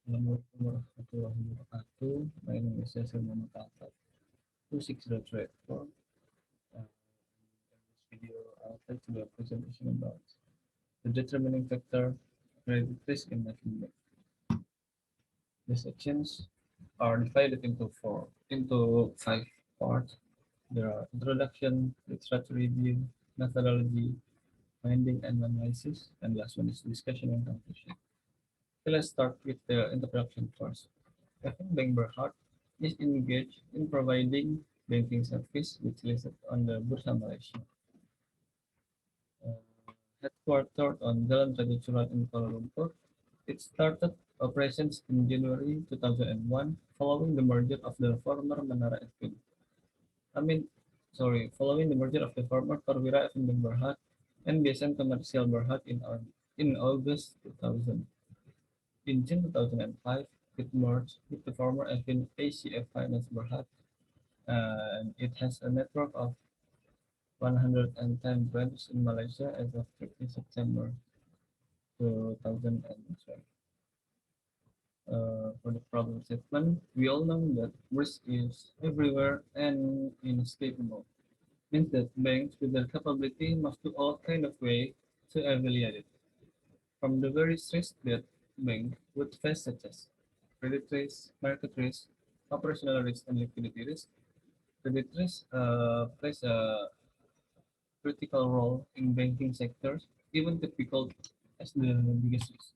Assalamualaikum warahmatullahi wabarakatuh. My name is Yasir Althaf, 26.4. In this video, I'll try to do a presentation about the determining factor credit risk in Affin. The sections are divided into five parts. There are introduction, literature review, methodology, finding and analysis, and last one is discussion and conclusion. So let's start with the introduction first. Affin is engaged in providing banking service which listed on the Bursa Malaysia. Uh, Headquartered on Jalan Raja Churan in Kuala Lumpur, it started operations in January 2001 following the merger of the former Menara Affin. I mean, following the merger of the former Perwira Affin Bank Berhad and BSN Commercial Berhad in August 2000. In June 2005, it merged with the former Affin ACF Finance Berhad, and it has a network of 110 branches in Malaysia as of 30 September 2012. For the problem statement, we all know that risk is everywhere and inescapable. Means that banks with their capability must do all kind of way to evaluate it. From the various risks that bank would face such as credit risk, market risk, operational risk, and liquidity risk. Credit risk plays a critical role in banking sectors, even difficult as the biggest risk.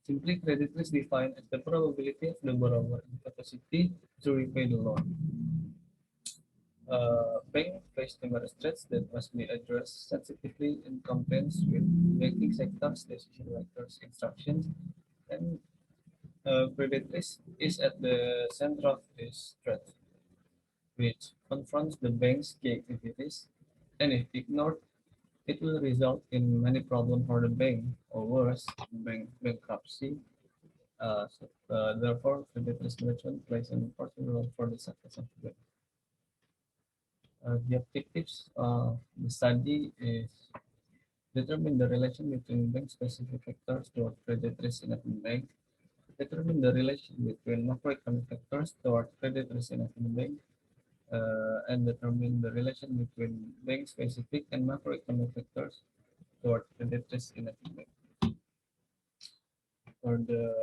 Simply, credit risk defined as the probability of the borrower incapacity to repay the loan. Bank face numerous threats that must be addressed sensitively in compliance with banking sector's decision makers' instructions, and credit risk is at the center of this threat, which confronts the bank's key activities, and if ignored, it will result in many problems for the bank, or worse, bankruptcy. Therefore, credit risk management plays an important role for the success of the bank. The objectives of the study is determine the relation between bank-specific factors toward credit risk in a bank, determine the relation between macroeconomic factors toward credit risk in a bank, and determine the relation between bank-specific and macroeconomic factors toward credit risk in a bank. For the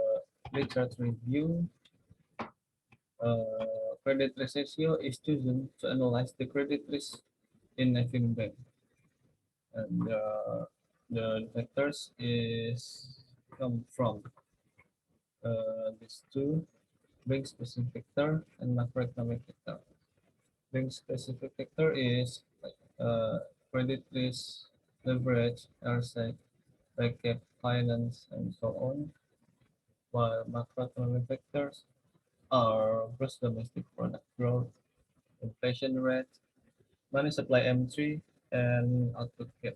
literature review, credit risk ratio is chosen to analyze the credit risk in a bank. And the factors is come from these two: bank specific factor and macroeconomic factor. Bank specific factor is credit risk, leverage, RSEC, backup, finance, and so on. While macroeconomic factors are gross domestic product growth, inflation rate, money supply M3, and output gap.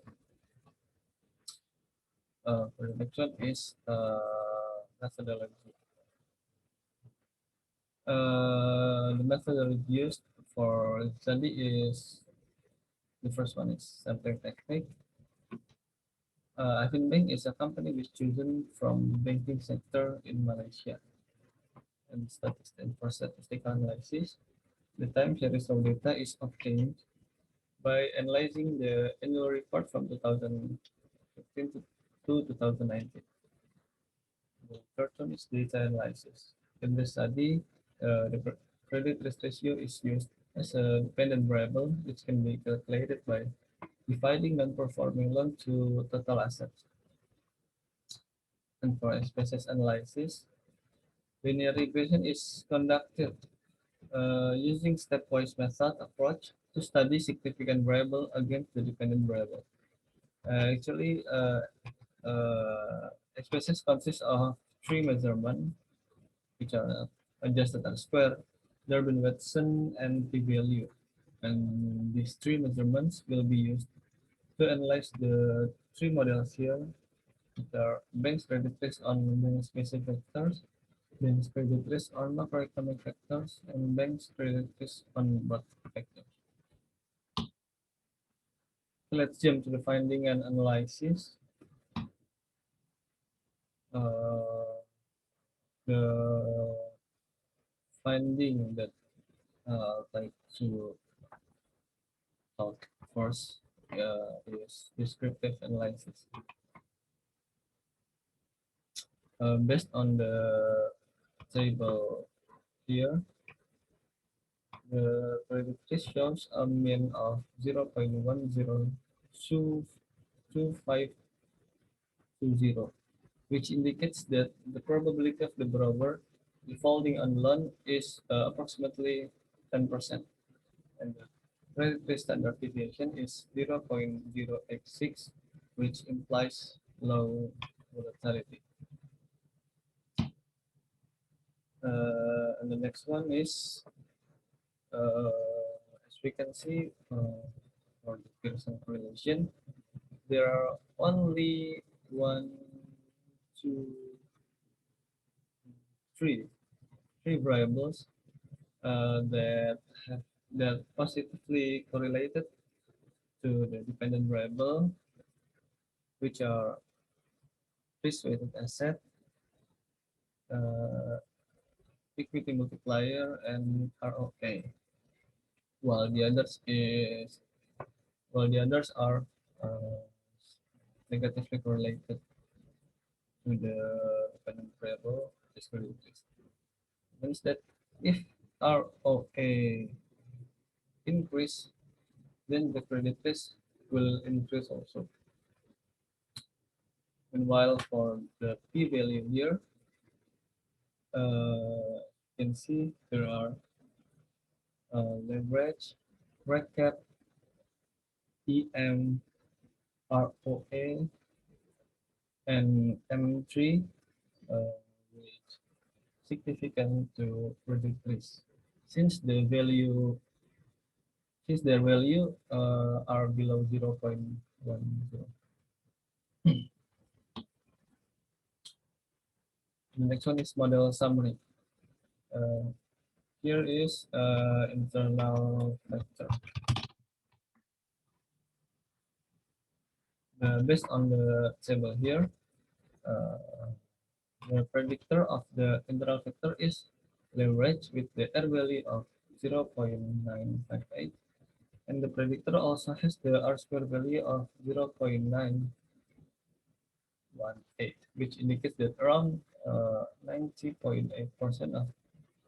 For the next one is methodology. The methodology used for the study is the first one is sampling technique. Affin Bank is a company which chosen from banking sector in Malaysia. And for statistical analysis, the time series of data is obtained by analyzing the annual report from 2015 to 2019. The third one is data analysis. In the study, the credit risk ratio is used as a dependent variable which can be calculated by dividing non-performing loan to total assets. And for species analysis, linear regression is conducted using stepwise method approach to study significant variable against the dependent variable. Actually, species consists of three measurements, which are adjusted R-square, Durbin-Watson, and p-value. And these three measurements will be used to analyze the three models here. There are bank credit risk on bank specific factors, bank credit risk on macroeconomic factors, and bank credit risk on both factors. So let's jump to the finding and analysis. Uh, the finding that like to talk first is descriptive analysis. Based on the table here, the predictor shows a mean of 0.102520, which indicates that the probability of the borrower defaulting on loan is approximately 10%, and the predictor standard deviation is 0.086, which implies low volatility. And the next one is, as we can see, for the Pearson correlation, there are only one, two, three variables that have that positively correlated to the dependent variable, which are risk-weighted asset, uh, equity multiplier, and ROA, while the others is while the others are uh, negatively correlated to the dependent variable is credit risk. Means that if ROA increase, then the credit risk will increase also. Meanwhile, for the p-value here, you can see there are leverage, recap, EM, ROA, and M3, which significant to credit risk. Since the value, since their value are below 0.10. The next one is model summary. Uh, Here is internal factor. Based on the table here, uh, the predictor of the internal factor is leverage with the R value of 0.958, and the predictor also has the R square value of 0.918, which indicates that around 90.8% of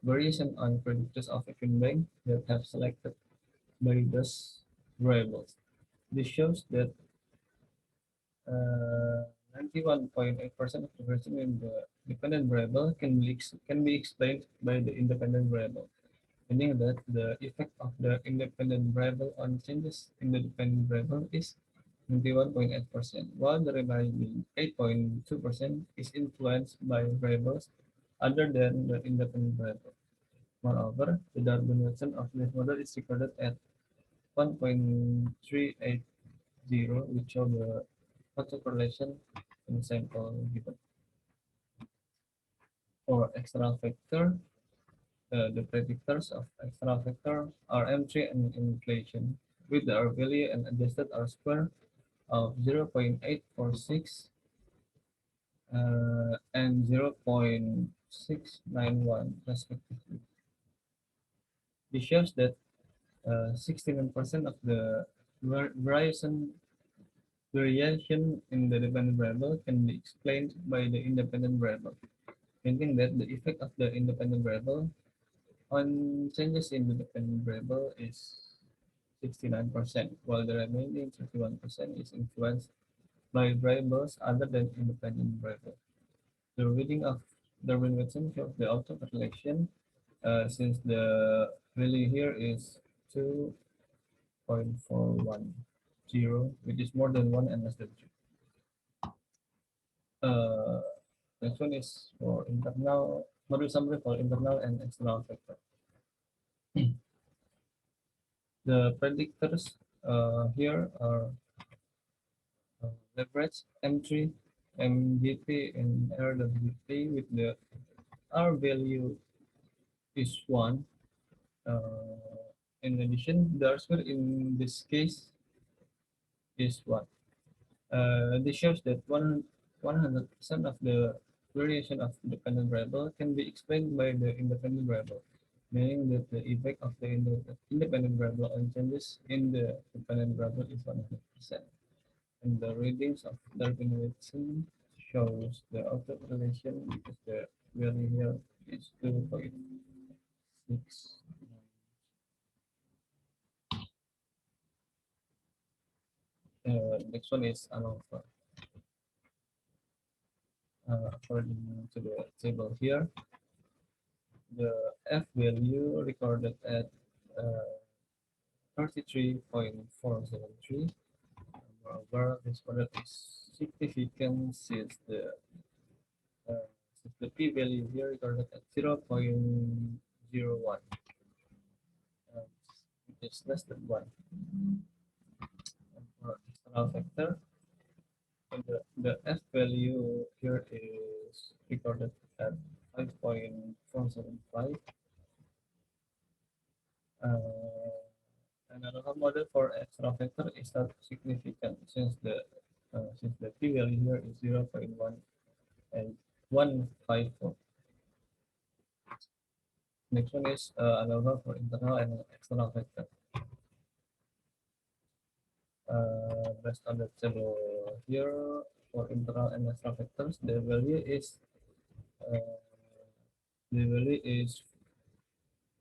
variation on predictors of Affin Bank that have selected by those variables. This shows that 91.8% of the variation in the dependent variable can be explained by the independent variable, meaning that the effect of the independent variable on changes in the dependent variable is 91.8%, while the remaining 8.2% is influenced by variables other than the independent variable. Moreover, the Darwin Watson of this model is recorded at 1.380, which show the autocorrelation in the sample given. For external factor, the predictors of external factor are M3 and inflation, with the R value and adjusted R square of 0.846 and 0.691 respectively. This shows that 69% of the variation in the dependent variable can be explained by the independent variable, meaning that the effect of the independent variable on changes in the dependent variable is 69%, while the remaining 31% is influenced by variables other than independent variable. The reading of Darwin-Watson shows the autocorrelation since the value here is 2.410, which is more than 1 and less than 3. Next one is for internal model summary for internal and external factor. The predictors here are leverage M3, MGP, and RWP with the R value is 1. In addition, the R square in this case is 1. This shows that 100% of the variation of dependent variable can be explained by the independent variable, meaning that the effect of the independent variable on changes in the dependent variable is 100%. And the readings of Darwin shows the output relation because the value here is 2.6. Next one is Althaf. According to the table here, the F value recorded at 33.473. However, this product is significant since the p value here recorded at 0.01, which is less than 1. And for external factor, and the F value here is recorded at 5.475. Another model for external factor is not significant since the p value here is 0.1 and 154. Next one is another for internal and external factor. Based on the table here for internal and external factors, uh, the value is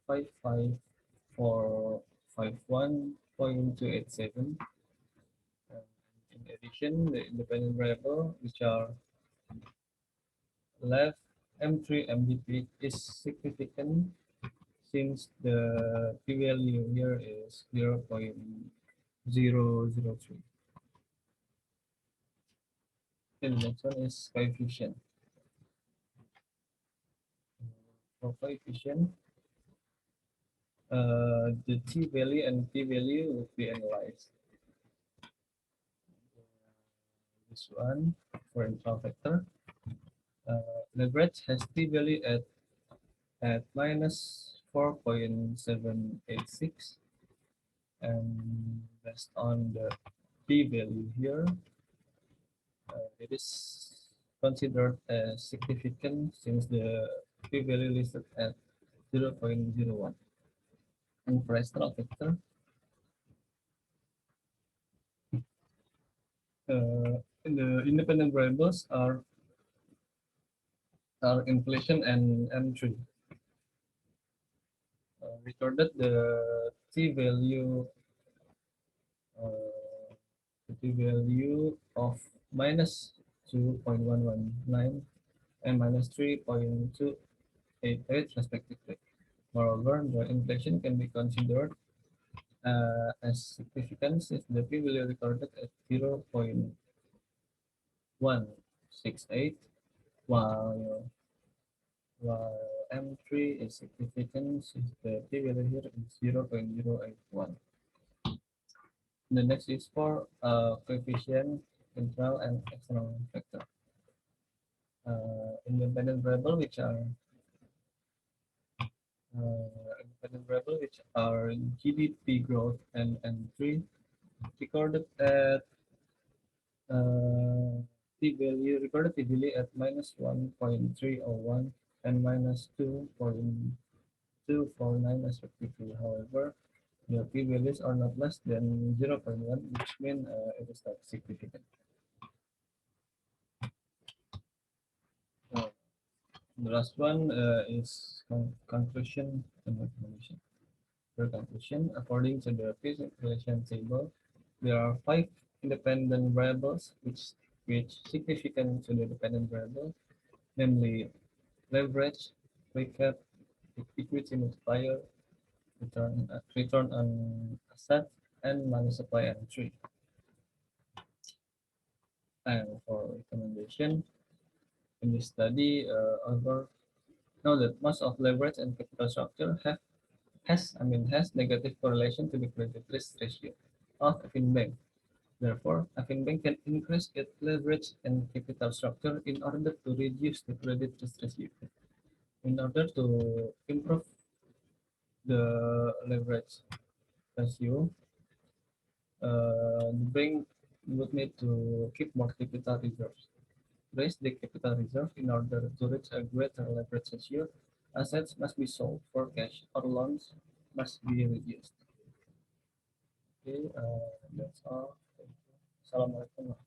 55451.287. In addition, the independent variable, which are left M3 MDP, is significant since the p value here is 0.003. And the next one is coefficient. For coefficient, the t value and p value would be analyzed. This one for internal factor, leverage has t value at minus 4.786, and based on the p value here, it is considered as significant since the p value listed at 0.01. And for external factor, the independent variables are inflation and M3. Recorded the t value of minus 2.119 and minus 3.288 respectively. Moreover, the inflation can be considered as significant if the p value recorded at 0.168, while M3 is significant if the p value here is 0.081. The next is for coefficient, internal and external factor. Independent variable which are GDP growth and M3 recorded at recorded t value at minus 1.301 and minus 2.249 respectively. However, the p values are not less than 0.1, which means it is not significant. The last one is conclusion and recommendation. For conclusion, according to the physics relation table, there are 5 independent variables which significant to the dependent variable, namely leverage, recap, equity multiplier, return on asset, and money supply and trade. And for recommendation, in this study, know that most of leverage and capital structure has negative correlation to the credit risk ratio of Affin Bank. Therefore, Affin Bank can increase its leverage and capital structure in order to reduce the credit risk ratio. In order to improve the leverage ratio, the bank would need to keep more capital reserves. raise the capital reserve in order to reach a greater leverage ratio. Assets must be sold for cash or loans must be reduced. Okay, that's all. Thank you. Assalamualaikum.